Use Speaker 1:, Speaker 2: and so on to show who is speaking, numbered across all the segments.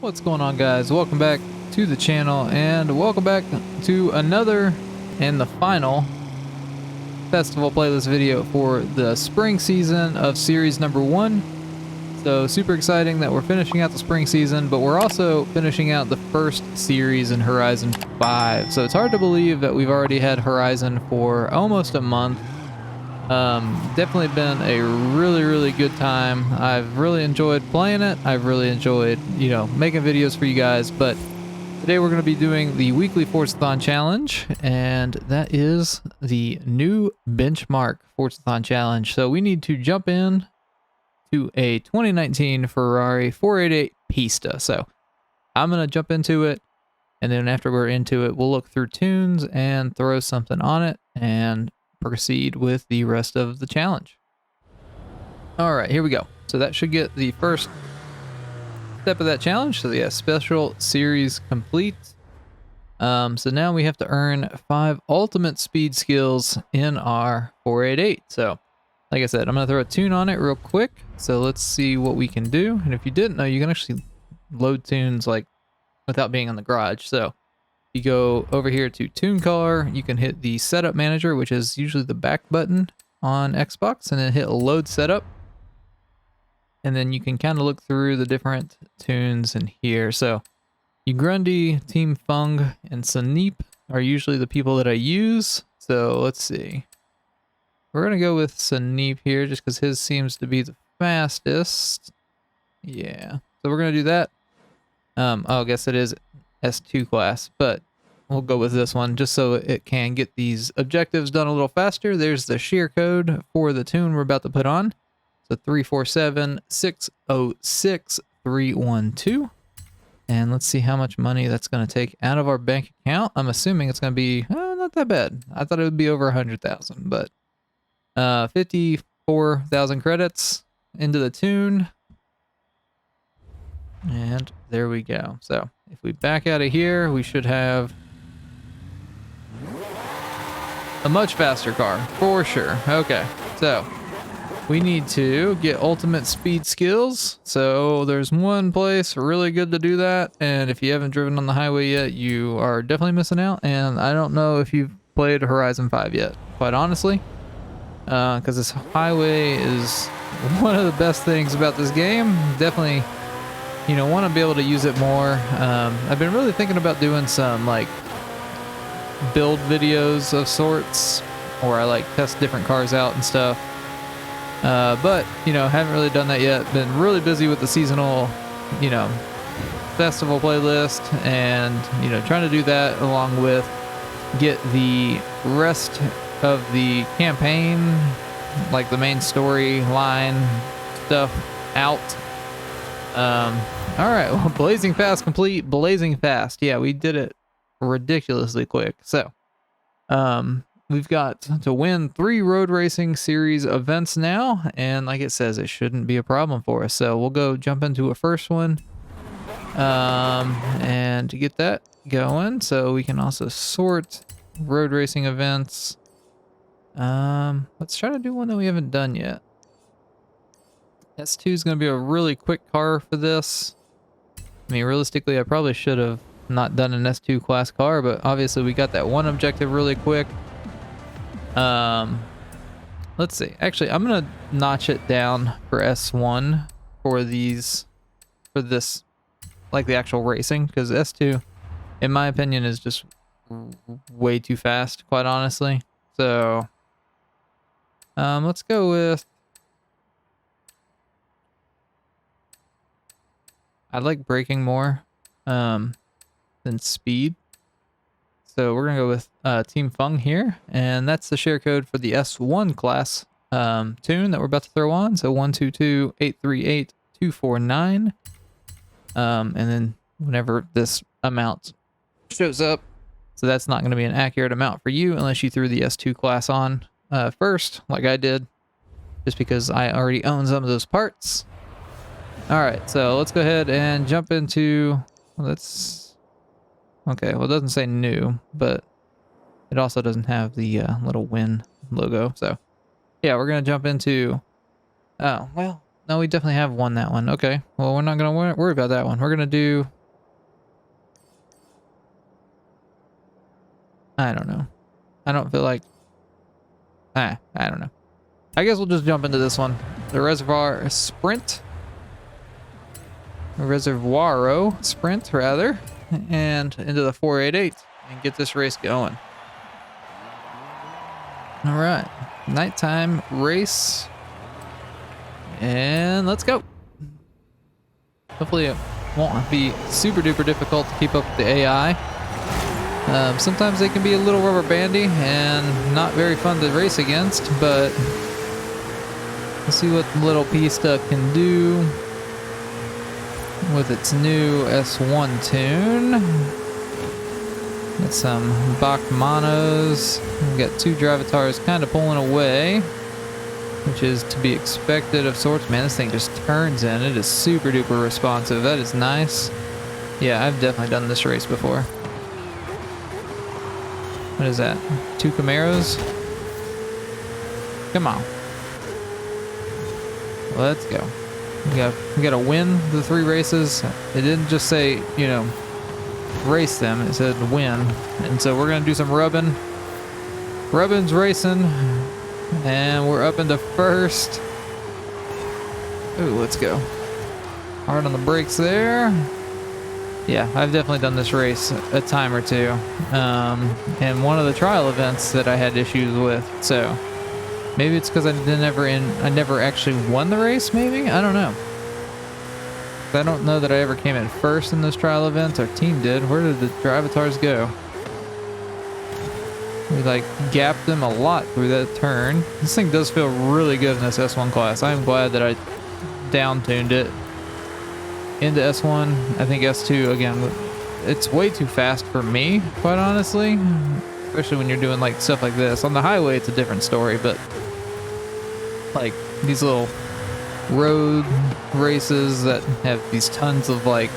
Speaker 1: What's going on, guys? Welcome back to the channel and welcome back to another and the final festival playlist video for the spring season of series number 1. So super exciting that we're finishing out the spring season, but we're also finishing out the first series in Horizon 5. So it's hard to believe that we've already had Horizon for almost a month. Definitely been a really good time. I've really enjoyed playing it. I've really enjoyed, making videos for you guys. But today we're going to be doing the weekly Forzathon challenge, and that is the new benchmark Forzathon challenge. So we need to jump in to a 2019 Ferrari 488 Pista. So I'm going to jump into it, and then after we're into it, we'll look through tunes and throw something on it and proceed with the rest of the challenge. All right, here we go. So that should get the first step of that challenge. So yeah, special series complete. So now we have to earn 5 ultimate speed skills in our 488. So like I said, I'm gonna throw a tune on it real quick. So let's see what we can do. And if you didn't know, you can actually load tunes like without being in the garage. So you go over here to Tune Car, you can hit the Setup Manager, which is usually the back button on Xbox, and then hit Load Setup. And then you can kind of look through the different tunes in here. So Grundy, Team Fung, and Saneep are usually the people that I use. So let's see. We're going to go with Saneep here just because his seems to be the fastest. Yeah. So we're going to do that. I guess it is S2 class, but we'll go with this one just so it can get these objectives done a little faster. There's the shear code for the tune we're about to put on. So 347-606-312. And let's see how much money that's going to take out of our bank account. I'm assuming it's going to be not that bad. I thought it would be over 100,000, but 54,000 credits into the tune. And there we go. So if we back out of here, we should have a much faster car for sure. Okay, so we need to get ultimate speed skills. So there's one place really good to do that. And if you haven't driven on the highway yet, you are definitely missing out. And I don't know if you've played Horizon 5 yet, quite honestly, because this highway is one of the best things about this game. Definitely, want to be able to use it more. I've been really thinking about doing some like build videos of sorts, or I like test different cars out and stuff. But haven't really done that yet. Been really busy with the seasonal, festival playlist, and trying to do that along with get the rest of the campaign, like the main storyline stuff out. All right, well, Blazing Fast complete. Blazing Fast. Yeah, we did it ridiculously quick. So, we've got to win 3 road racing series events now, and like it says, it shouldn't be a problem for us. So we'll go jump into a first one, and to get that going, so we can also sort road racing events. Let's try to do one that we haven't done yet. S2 is going to be a really quick car for this. I mean, realistically, I probably should have not done an S2 class car, but obviously we got that one objective really quick. Let's see. Actually, I'm going to notch it down for S1 for this, like the actual racing, because S2, in my opinion, is just way too fast, quite honestly. So, let's go with, I like braking more than speed. So we're going to go with Team Fung here. And that's the share code for the S1 class tune that we're about to throw on. So 122-838-249. And then whenever this amount shows up, so that's not going to be an accurate amount for you unless you threw the S2 class on first, like I did, just because I already own some of those parts. All right, so let's go ahead and jump into, okay, well, it doesn't say new, but it also doesn't have the little win logo. So yeah, we're going to jump into, oh, well, No, we definitely have won that one. Okay. Well, we're not going to worry about that one. We're going to do... I don't know. I don't feel like... I don't know. I guess we'll just jump into this one. The Reservoir Sprint. Reservoiro Sprint, rather. And into the 488. And get this race going. Alright. Nighttime race. And let's go. Hopefully it won't be super duper difficult to keep up with the AI. Sometimes they can be a little rubber bandy and not very fun to race against, but let's see what little Pista can do with its new S1 tune. Got some Bach monos. We got two Drivatars kind of pulling away, which is to be expected of sorts. Man, this thing just turns in. It is super duper responsive. That is nice. Yeah, I've definitely done this race before. What is that? Two Camaros? Come on. Let's go. We gotta win the 3 races. It didn't just say, you know, race them. It said win. And so we're gonna do some rubbing. Rubbin's racing. And we're up into first. Ooh, let's go. Hard on the brakes there. Yeah, I've definitely done this race a time or two. And one of the trial events that I had issues with. So maybe it's because I never actually won the race, maybe? I don't know. I don't know that I ever came in first in this trial event. Our team did. Where did the Drivatars go? We like gapped them a lot through that turn. This thing does feel really good in this S1 class. I'm glad that I down-tuned it into S1. I think S2, again, it's way too fast for me, quite honestly. Especially when you're doing like stuff like this. On the highway, it's a different story, but like these little road races that have these tons of like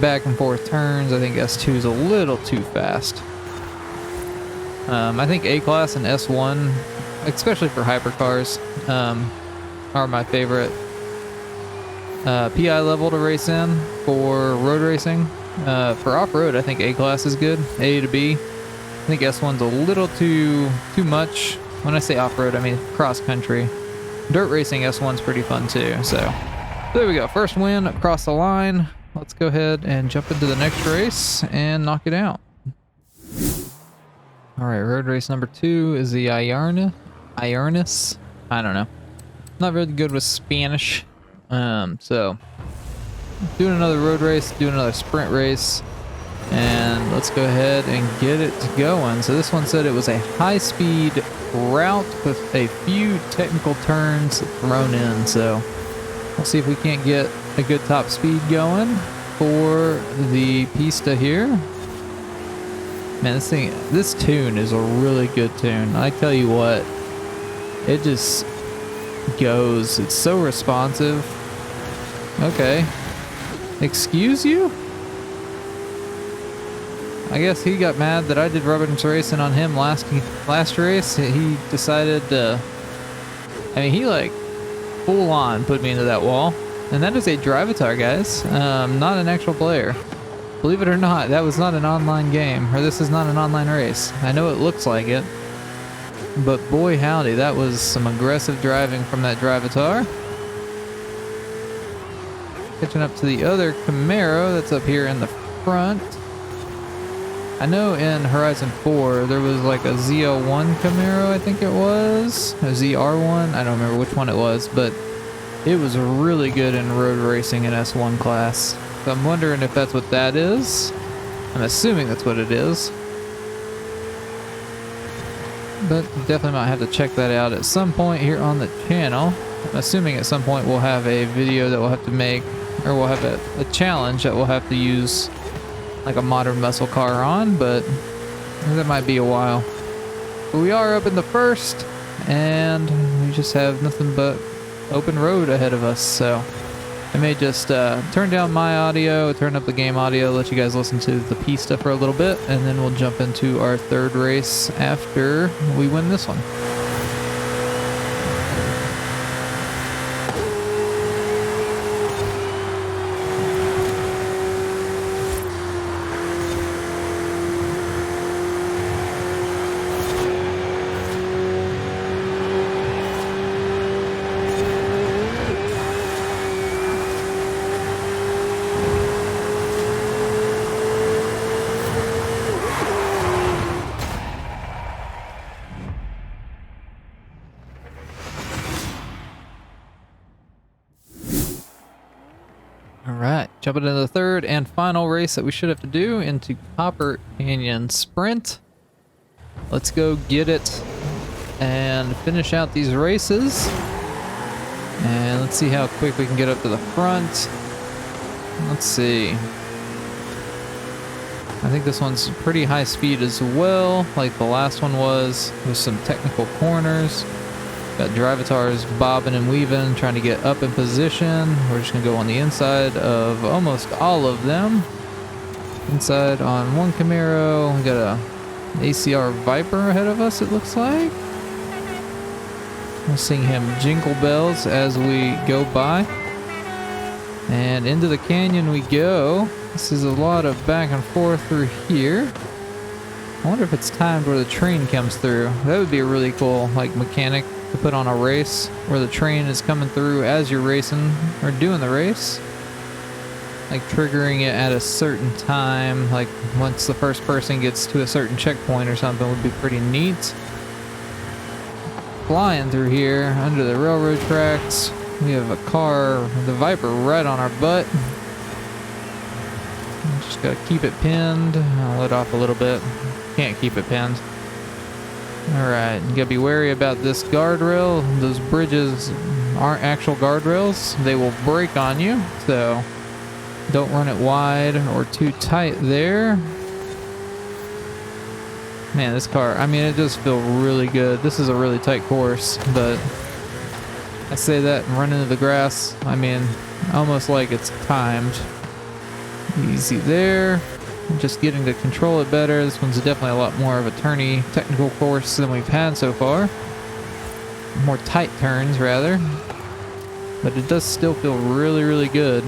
Speaker 1: back and forth turns, I think S2 is a little too fast. I think A-Class and S1, especially for hypercars, are my favorite PI level to race in for road racing. For off-road, I think A-Class is good, A to B. I think S1's a little too much. When I say off-road, I mean cross-country. Dirt racing, S1's pretty fun too. So there we go, first win across the line. Let's go ahead and jump into the next race and knock it out. All right, road race number 2 is the Iarnis. I don't know. Not really good with Spanish. So doing another road race, doing another sprint race, and let's go ahead and get it going. So this one said it was a high-speed route with a few technical turns thrown in. So we'll see if we can't get a good top speed going for the Pista here. Man, this tune is a really good tune. I tell you what, it just goes. It's so responsive. Okay. Excuse you? I guess he got mad that I did Rubbin's racing on him last race. He decided to... I mean, he like full on put me into that wall. And that is a Drivatar, guys. Not an actual player. Believe it or not, that was not an online game, or this is not an online race. I know it looks like it, but boy howdy, that was some aggressive driving from that Drivatar. Catching up to the other Camaro that's up here in the front. I know in Horizon 4 there was like a ZL1 Camaro, I think it was, a ZR1, I don't remember which one it was, but it was really good in road racing in S1 class. So I'm wondering if that's what that is. I'm assuming that's what it is. But definitely might have to check that out at some point here on the channel. I'm assuming at some point we'll have a video that we'll have to make, or we'll have a challenge that we'll have to use like a modern muscle car on, but that might be a while. But we are up in the first, and we just have nothing but open road ahead of us, so I may just turn down my audio, turn up the game audio, let you guys listen to the Pista for a little bit, and then we'll jump into our third race after we win this one. Jumping into the third and final race that we should have to do into Copper Canyon Sprint. Let's go get it and finish out these races. And let's see how quick we can get up to the front. Let's see. I think this one's pretty high speed as well, like the last one was, with some technical corners. Got drivatars bobbing and weaving, trying to get up in position. We're just gonna go on the inside of almost all of them. Inside on one Camaro, we got a ACR Viper ahead of us, it looks like. We'll sing him jingle bells as we go by. And into the canyon we go. This is a lot of back and forth through here. I wonder if it's timed where the train comes through. That would be a really cool, like, mechanic to put on a race where the train is coming through as you're racing or doing the race. Like triggering it at a certain time, like once the first person gets to a certain checkpoint or something would be pretty neat. Flying through here under the railroad tracks. We have a car, the Viper, right on our butt. Just gotta keep it pinned. I'll let off a little bit. Can't keep it pinned. Alright, you gotta be wary about this guardrail. Those bridges aren't actual guardrails. They will break on you, so don't run it wide or too tight there. Man, this car, I mean, it does feel really good. This is a really tight course, but I say that and run into the grass. I mean, almost like it's timed. Easy there. Just getting to control it better. This one's definitely a lot more of a turny technical course than we've had so far. More tight turns, rather. But it does still feel really, really good.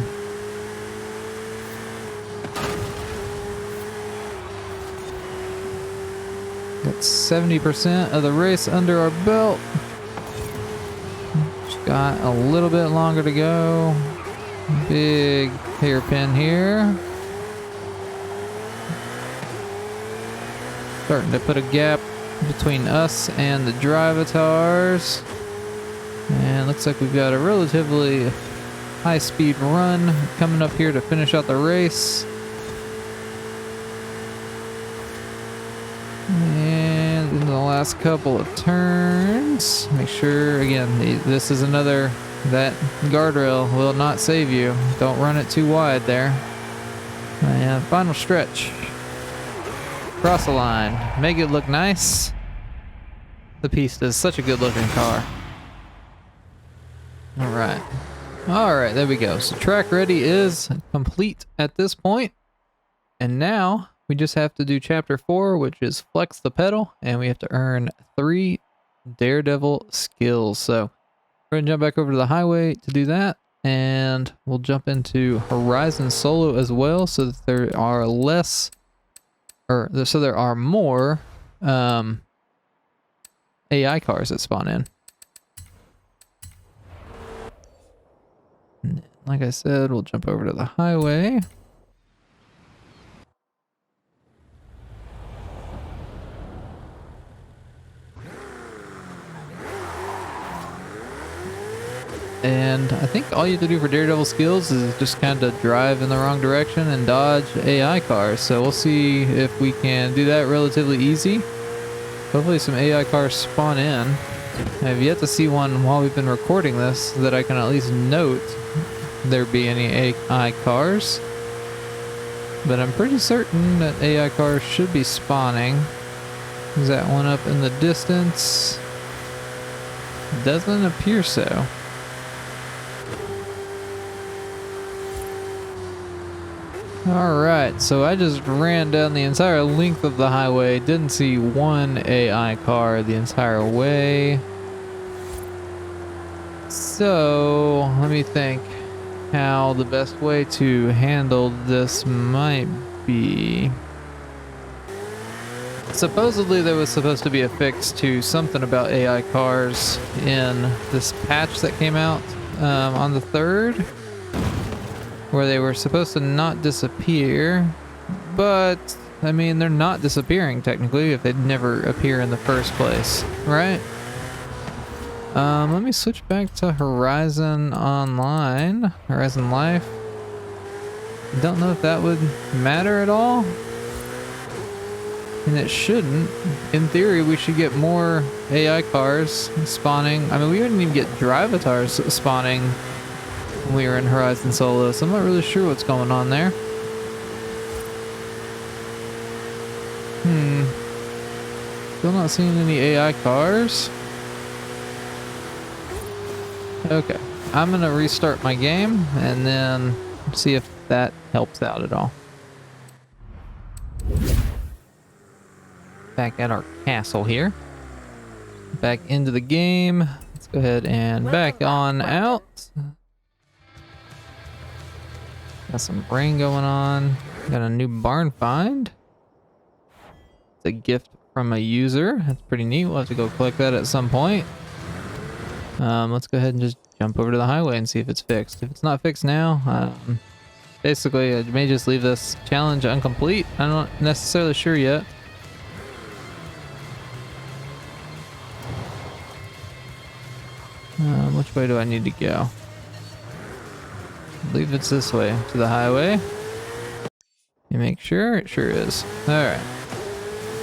Speaker 1: Got 70% of the race under our belt. Just got a little bit longer to go. Big hairpin here. Starting to put a gap between us and the drivatars. And looks like we've got a relatively high-speed run coming up here to finish out the race. And in the last couple of turns, make sure, again, this is another, that guardrail will not save you. Don't run it too wide there. And final stretch. Cross the line. Make it look nice. The Pista is such a good looking car. Alright. Alright, there we go. So track ready is complete at this point. And now we just have to do chapter 4, which is flex the pedal, and we have to earn 3 Daredevil skills. So we're gonna jump back over to the highway to do that, and we'll jump into Horizon Solo as well, so that there are less, or so there are more AI cars that spawn in. Like I said, we'll jump over to the highway. And I think all you have to do for Daredevil skills is just kind of drive in the wrong direction and dodge AI cars. So we'll see if we can do that relatively easy. Hopefully some AI cars spawn in. I have yet to see one while we've been recording this that I can at least note there be any AI cars. But I'm pretty certain that AI cars should be spawning. Is that one up in the distance? Doesn't appear so. Alright, so I just ran down the entire length of the highway, didn't see one AI car the entire way. So, let me think how the best way to handle this might be. Supposedly there was supposed to be a fix to something about AI cars in this patch that came out on the 3rd. Where they were supposed to not disappear, but I mean, they're not disappearing technically if they'd never appear in the first place, right? Let me switch back to Horizon Online, Horizon Life. Don't know if that would matter at all. And it shouldn't. In theory, we should get more AI cars spawning. I mean, we didn't even get drivatars spawning when we were in Horizon Solo, so I'm not really sure what's going on there. Still not seeing any AI cars. Okay, I'm gonna restart my game and then see if that helps out at all. Back at our castle here. Back into the game. Let's go ahead and back on out. Got some rain going on. Got a new barn find. It's a gift from a user. That's pretty neat. We'll have to go collect that at some point. Let's go ahead and just jump over to the highway and see if it's fixed. If it's not fixed now, basically I may just leave this challenge incomplete. I'm not necessarily sure yet. Which way do I need to go? I believe it's this way, to the highway. You make sure? It sure is. Alright.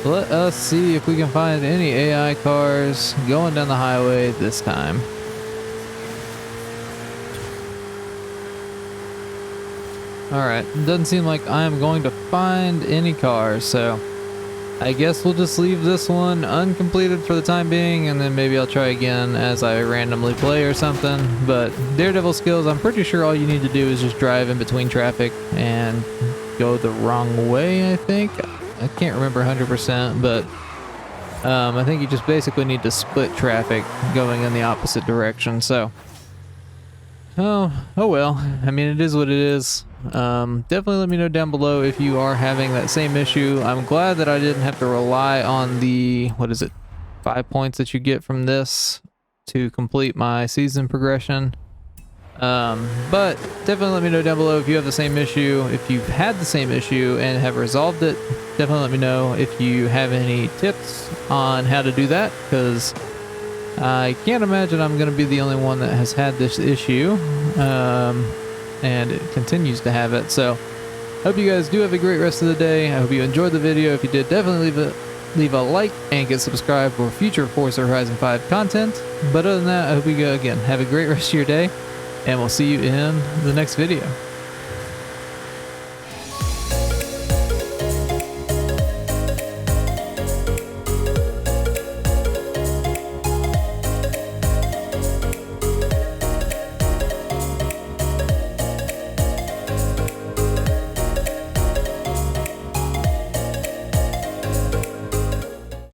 Speaker 1: Let us see if we can find any AI cars going down the highway this time. Alright, doesn't seem like I'm going to find any cars, so I guess we'll just leave this one uncompleted for the time being, and then maybe I'll try again as I randomly play or something. But Daredevil skills, I'm pretty sure all you need to do is just drive in between traffic and go the wrong way, I think. I can't remember 100%, but I think you just basically need to split traffic going in the opposite direction, so. Oh well. I mean, it is what it is. Definitely let me know down below if you are having that same issue. I'm glad that I didn't have to rely on the, what is it, 5 points that you get from this to complete my season progression. But definitely let me know down below if you have the same issue. If you've had the same issue and have resolved it, definitely let me know if you have any tips on how to do that, because I can't imagine I'm going to be the only one that has had this issue, and it continues to have it. So hope you guys do have a great rest of the day. I hope you enjoyed the video. If you did, definitely leave a like and get subscribed for future Forza Horizon 5 content. But other than that, I hope you again have a great rest of your day, and we'll see you in the next video.